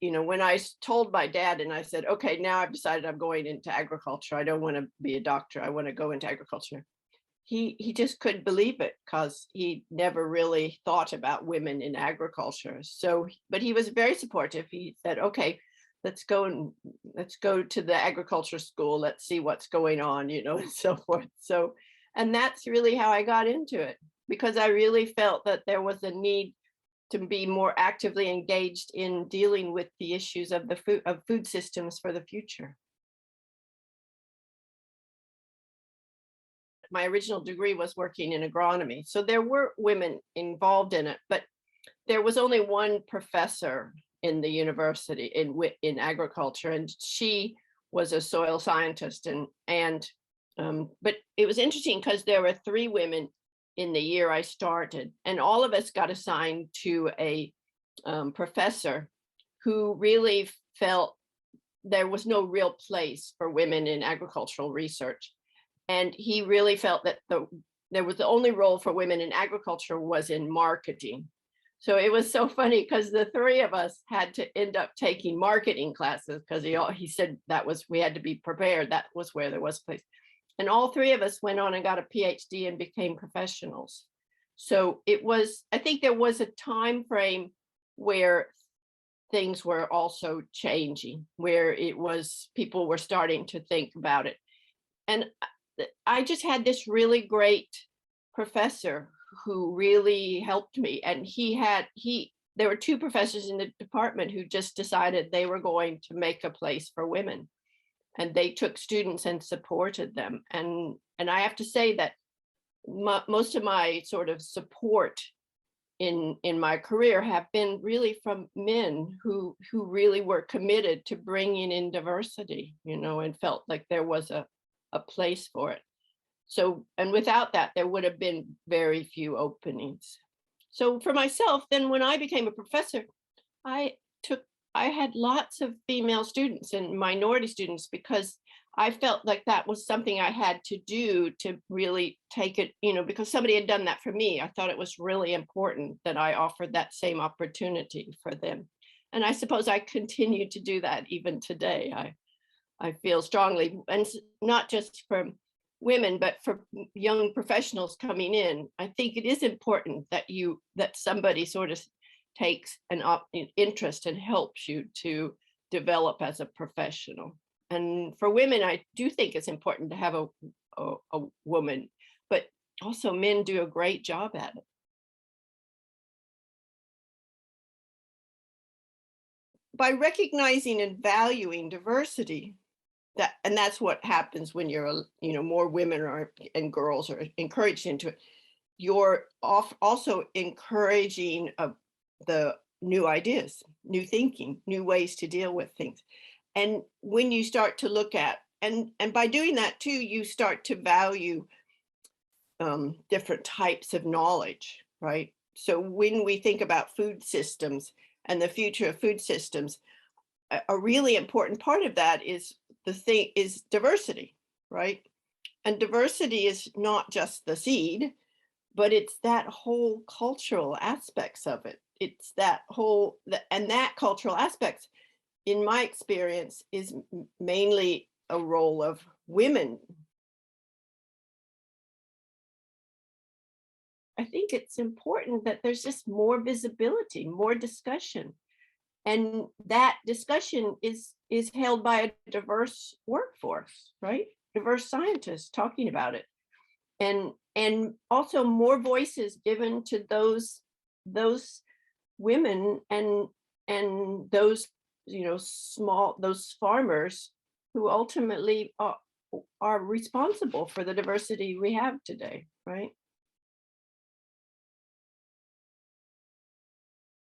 when I told my dad and I said, okay, now I've decided I'm going into agriculture. I don't want to be a doctor. I want to go into agriculture. He just couldn't believe it because he never really thought about women in agriculture. So, but he was very supportive. He said, okay, let's go to the agriculture school. Let's see what's going on, and so forth. So, and that's really how I got into it, because I really felt that there was a need to be more actively engaged in dealing with the issues of food systems for the future. My original degree was working in agronomy, so there were women involved in it, but there was only one professor in the university in agriculture, and she was a soil scientist. But it was interesting because there were three women in the year I started, and all of us got assigned to a professor who really felt there was no real place for women in agricultural research. And he really felt that there was the only role for women in agriculture was in marketing. So it was so funny because the three of us had to end up taking marketing classes because he said we had to be prepared. That was where there was a place. And all three of us went on and got a PhD and became professionals. So I think there was a time frame where things were also changing, where people were starting to think about it. And I just had this really great professor who really helped me. And there were two professors in the department who just decided they were going to make a place for women. And they took students and supported them. And I have to say that most of my sort of support in my career have been really from men who really were committed to bringing in diversity, and felt like there was a place for it. So, and without that, there would have been very few openings. So for myself, then when I became a professor, I had lots of female students and minority students because I felt like that was something I had to do to really take it, because somebody had done that for me. I thought it was really important that I offered that same opportunity for them. And I suppose I continue to do that even today. I feel strongly, and not just for women, but for young professionals coming in. I think it is important that somebody sort of takes an interest and helps you to develop as a professional. And for women, I do think it's important to have a woman, but also men do a great job at it. By recognizing and valuing diversity, and that's what happens when more women and girls are encouraged into it. You're also encouraging the new ideas, new thinking, new ways to deal with things. And when you start to look at, and by doing that too, you start to value different types of knowledge, right? So when we think about food systems and the future of food systems, a really important part of that is diversity, right? And diversity is not just the seed, but it's that whole cultural aspects of it. It's that and that cultural aspects, in my experience, is mainly a role of women. I think it's important that there's just more visibility, more discussion. And that discussion is held by a diverse workforce, right? Diverse scientists talking about it. And also more voices given to those women and those those farmers who ultimately are responsible for the diversity we have today, right?